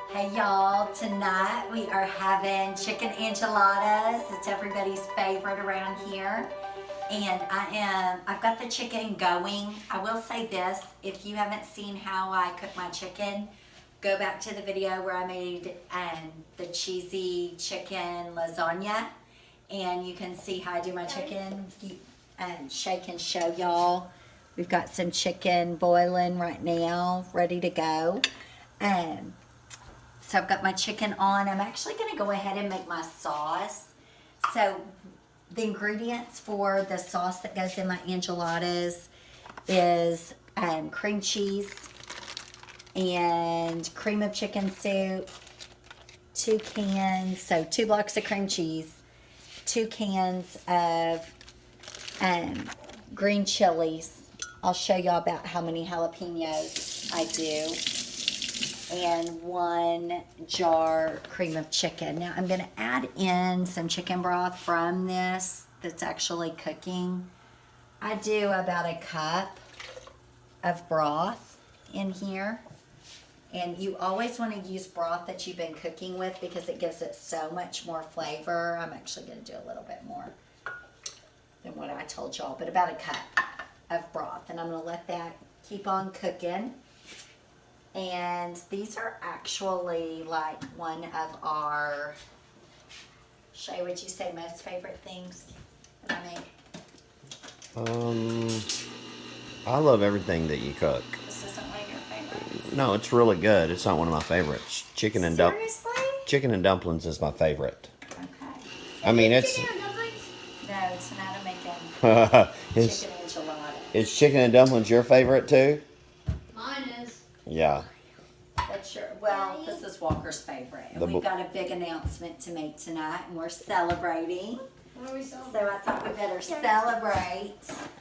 Hey y'all, tonight we are having chicken enchiladas. It's everybody's favorite around here. And I've got the chicken going. I will say this, if you haven't seen how I cook my chicken, go back to the video where I made the cheesy chicken lasagna. And you can see how I do my chicken. Sha can show y'all. We've got some chicken boiling right now, ready to go. So I've got my chicken on. I'm actually going to go ahead and make my sauce. So the ingredients for the sauce that goes in my enchiladas is cream cheese and cream of chicken soup, 2 cans, so 2 blocks of cream cheese, 2 cans of green chilies. I'll show y'all about how many jalapenos I do. And 1 jar cream of chicken. Now I'm going to add in some chicken broth from this that's actually cooking. I do about a cup of broth in here. And you always want to use broth that you've been cooking with because it gives it so much more flavor. I'm actually going to do a little bit more than what I told y'all, but about a cup of broth. And I'm going to let that keep on cooking. And these are actually like one of our, Shay, would you say most favorite things that I make? I love everything that you cook. This isn't one of your favorites? No, it's really good. It's not one of my favorites. Chicken and dumplings is my favorite. Okay. I mean, it's... No, it's not a making chicken enchilada. Is chicken and dumplings your favorite too? Mine is. Yeah. That's sure. Well, this is Walker's favorite. And we've got a big announcement to make tonight, and we're celebrating. What are we celebrating? So I thought we better celebrate.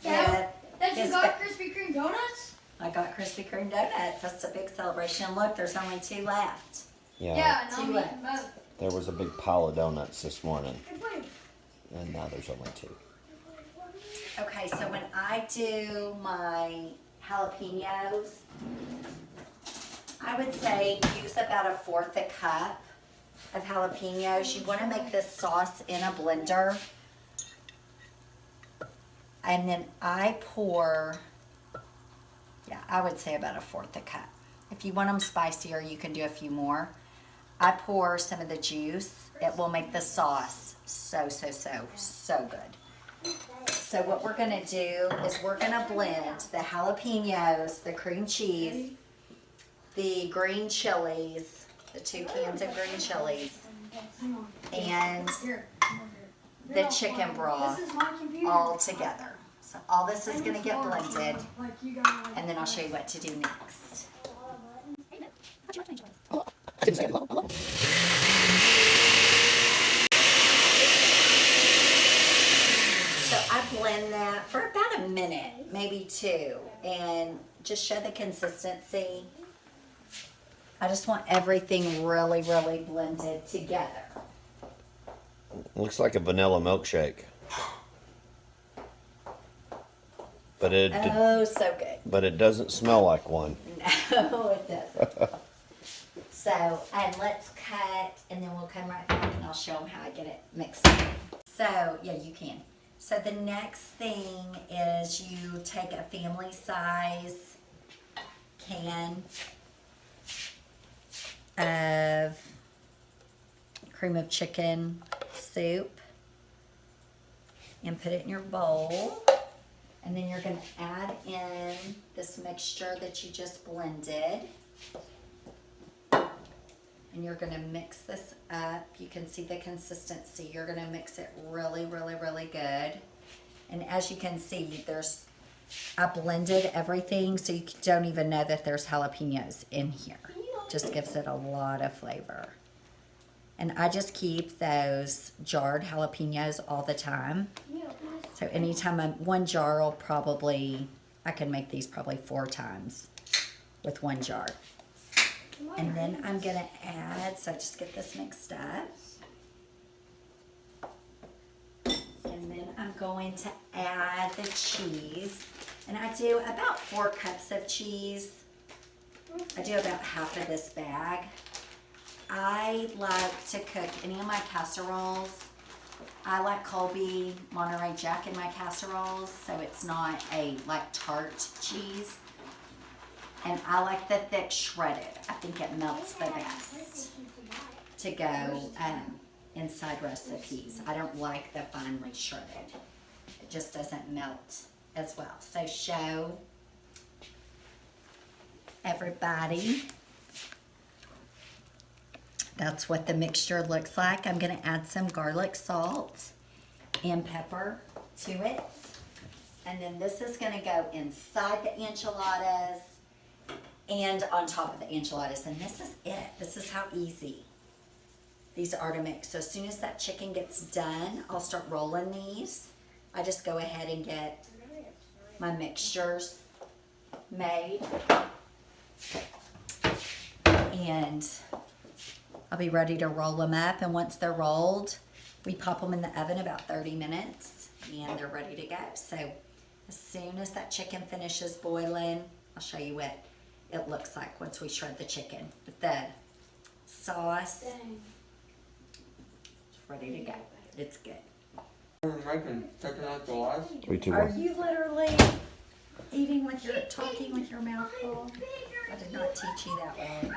Yeah. That you his got Krispy Kreme donuts? I got Krispy Kreme donuts. That's a big celebration. Look, there's only 2 left. Yeah, and I'll Two eat left. them both. There was a big pile of donuts this morning, Good point. and now there's only 2. Okay, so when I do my jalapenos, I would say use about 1/4 a cup of jalapenos. You want to make this sauce in a blender. And then I pour, I would say about 1/4 a cup. If you want them spicier, you can do a few more. I pour some of the juice. It will make the sauce so good. So what we're going to do is we're going to blend the jalapenos, the cream cheese, the green chilies, the 2 cans of green chilies, and the chicken broth all together. So all this is going to get blended, and then I'll show you what to do next. So I blend that for about a minute, maybe 2, and just show the consistency. I just want everything really blended together. Looks like a vanilla milkshake. But So good. But it doesn't smell like one. No, it doesn't. So, and let's cut, and then we'll come right back and I'll show them how I get it mixed up. So, yeah, you can. So the next thing is you take a family size can of cream of chicken soup and put it in your bowl. And then you're going to add in this mixture that you just blended. And you're going to mix this up. You can see the consistency. You're going to mix it really good. And as you can see, I blended everything so you don't even know that there's jalapenos in here. Just gives it a lot of flavor. And I just keep those jarred jalapenos all the time. So anytime one jar will I can make these probably 4 times with 1 jar. And then I'm going to add, so just get this mixed up. And then I'm going to add the cheese. And I do about 4 cups of cheese. I do about half of this bag. I like to cook any of my casseroles. I like Colby Monterey Jack in my casseroles, so it's not a like tart cheese. And I like the thick shredded. I think it melts the best to go inside recipes. I don't like the finely shredded. It just doesn't melt as well. So show everybody. That's what the mixture looks like. I'm gonna add some garlic salt and pepper to it. And then this is gonna go inside the enchiladas and on top of the enchiladas. And this is it. This is how easy these are to mix. So as soon as that chicken gets done, I'll start rolling these. I just go ahead and get my mixtures made. And I'll be ready to roll them up. And once they're rolled, we pop them in the oven about 30 minutes and they're ready to go. So as soon as that chicken finishes boiling, I'll show you what it looks like once we shred the chicken. But the sauce is ready to go. It's good. Are you literally eating with your, talking with your mouth full? I did not teach you that way.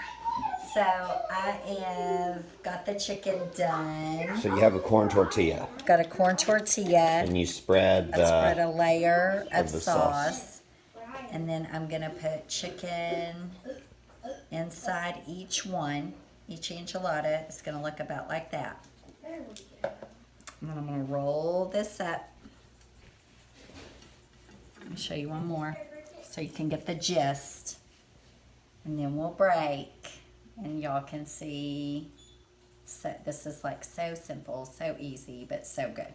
So I have got the chicken done. So you have a corn tortilla. Got a corn tortilla. And you spread I spread a layer of the sauce. And then I'm gonna put chicken inside each one. Each enchilada is gonna look about like that. And then I'm gonna roll this up. Let me show you one more so you can get the gist. And then we'll break and y'all can see. So this is like so simple, so easy, but so good.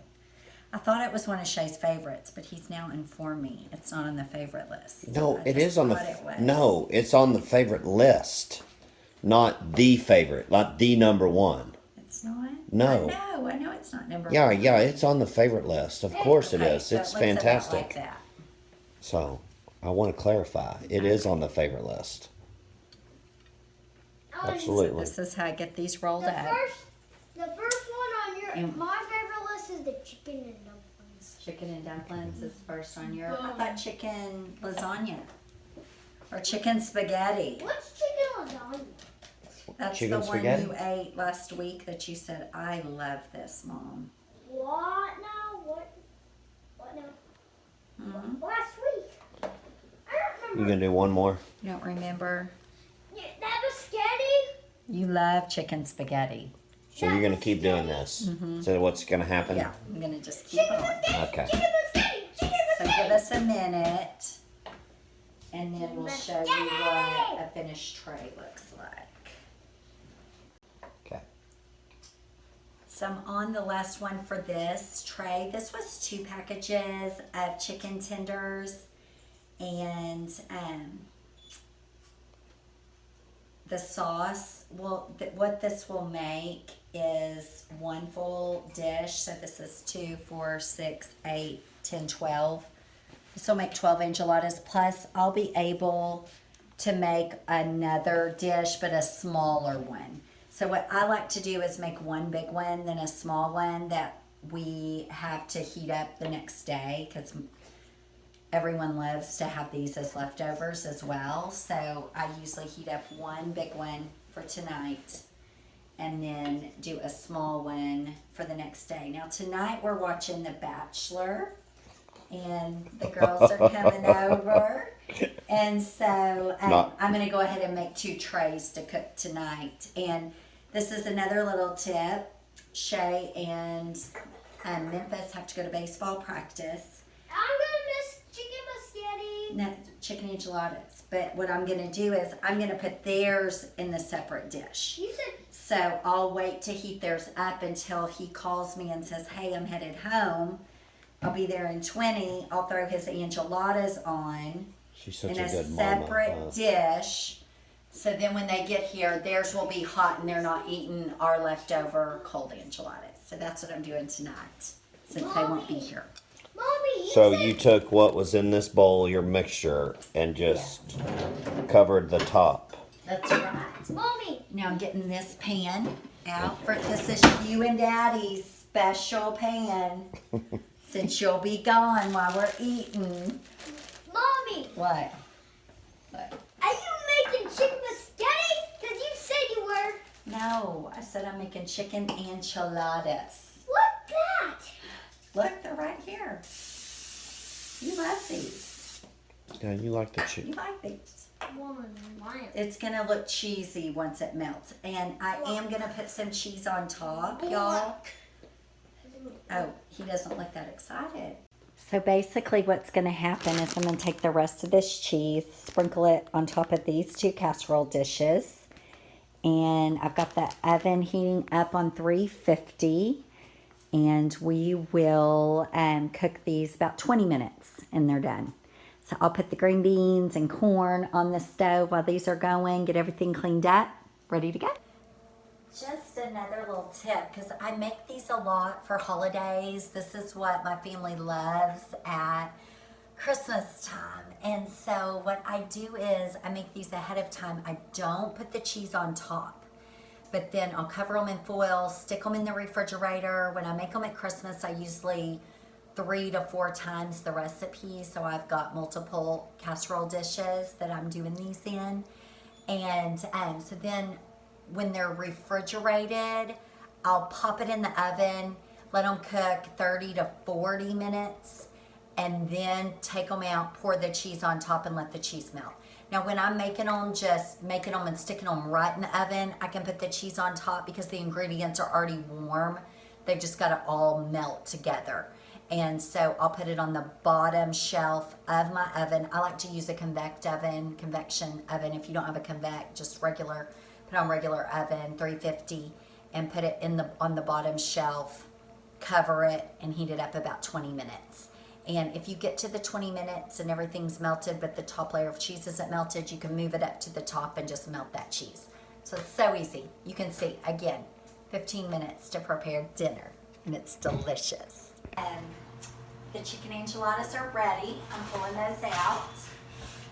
I thought it was one of Shay's favorites, but he's now informed me it's not on the favorite list. No, I it just is on the thought it was. no, it's on the favorite list. Not the favorite, not the number one. It's not? No. I know it's not number Yeah, one. yeah, it's on the favorite list. Of course it Okay, is. so It's it looks about fantastic. like that. So, I want to clarify. It is on the favorite list. Absolutely. This is how I get these rolled The up. first one on your And- my favorite list is the chicken and dumplings. Chicken and dumplings is first on your. I thought chicken lasagna or chicken spaghetti. What's chicken lasagna? That's Chicken the spaghetti? one you ate last week that you said, I love this, Mom. What now? What now? Mhm. Last week. I don't You remember. gonna do one more? You don't remember? Yeah, that was scary. You love chicken spaghetti. So you're gonna keep doing this. So what's gonna happen? Yeah, I'm going to just keep Chicken on. spaghetti. Okay. Chicken spaghetti. Chicken So give spaghetti. us a minute, and then we'll show you what a finished tray looks like. Okay. So I'm on the last one for this tray. This was 2 packages of chicken tenders, and the sauce. Well, what this will make is 1 full dish. So this is 2, 4, 6, 8, 10, 12. This will make 12 enchiladas. Plus, I'll be able to make another dish, but a smaller one. So what I like to do is make one big one, then a small one that we have to heat up the next day, because everyone loves to have these as leftovers as well. So I usually heat up one big one for tonight and then do a small one for the next day. Now tonight we're watching The Bachelor and the girls are coming over. And so I'm going to go ahead and make 2 trays to cook tonight. And this is another little tip. Shay and Memphis have to go to baseball practice. I'm gonna miss chicken spaghetti. No, chicken enchiladas. But what I'm going to do is I'm going to put theirs in the separate dish. You said So I'll wait to heat theirs up until he calls me and says, hey, I'm headed home. I'll be there in 20. I'll throw his enchiladas on She's such in a a good separate mama. dish. So then when they get here, theirs will be hot and they're not eating our leftover cold enchiladas. So that's what I'm doing tonight, since they won't be here. Mommy, So said you took what was in this bowl, your mixture, and just covered the top. That's right. Mommy. Now I'm getting this pan out for this is you and Daddy's special pan. Since you'll be gone while we're eating. Mommy. What? What? Are you making chicken spaghetti? Because you said you were. No, I said I'm making chicken enchiladas. What's that? Look, they're right here. You love these. Yeah, you like the You chicken. like these. One. It's gonna look cheesy once it melts. And I am gonna put some cheese on top, y'all. Oh, he doesn't look that excited. So basically what's gonna happen is I'm gonna take the rest of this cheese, sprinkle it on top of these 2 casserole dishes. And I've got the oven heating up on 350. And we will cook these about 20 minutes and they're done. So I'll put the green beans and corn on the stove while these are going, get everything cleaned up, ready to go. Just another little tip, because I make these a lot for holidays. This is what my family loves at Christmas time. And so what I do is I make these ahead of time. I don't put the cheese on top, but then I'll cover them in foil, stick them in the refrigerator. When I make them at Christmas, I usually 3 to 4 times the recipe. So I've got multiple casserole dishes that I'm doing these in. And so then when they're refrigerated, I'll pop it in the oven, let them cook 30 to 40 minutes, and then take them out, pour the cheese on top, and let the cheese melt. Now, when I'm making them, just making them and sticking them right in the oven, I can put the cheese on top because the ingredients are already warm. They've just got to all melt together. And so I'll put it on the bottom shelf of my oven. I like to use a convection oven. If you don't have a convect, just regular, put on regular oven, 350, and put it on the bottom shelf, cover it, and heat it up about 20 minutes. And if you get to the 20 minutes and everything's melted, but the top layer of cheese isn't melted, you can move it up to the top and just melt that cheese. So it's so easy. You can see, again, 15 minutes to prepare dinner, and it's delicious. The chicken enchiladas are ready. I'm pulling those out.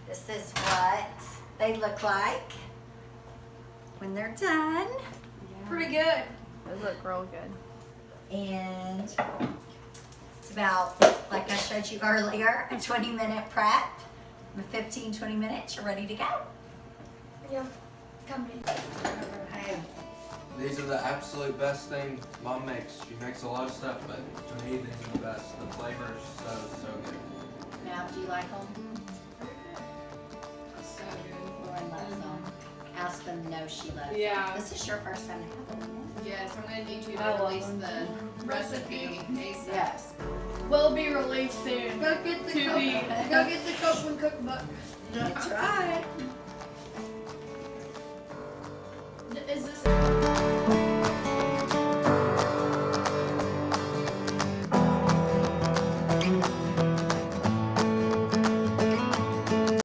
This is what they look like when they're done. Pretty good. Those look real good. And it's about, like I showed you earlier, a 20-minute prep. 15, 20 minutes, you're ready to go. Yeah. Come in. Okay. These are the absolute best thing Mom makes. She makes a lot of stuff, but to me, these are the best. The flavor is so good. Now, do you like them? So good. Lauren loves them. Aspen knows she loves them. Yeah. This is your first time to have them, isn't it? Yes, I'm gonna need you I to love release them. the recipe ASAP. Yes. Will be released soon. Go get the To be- Go get the Copeland cookbook. That's right.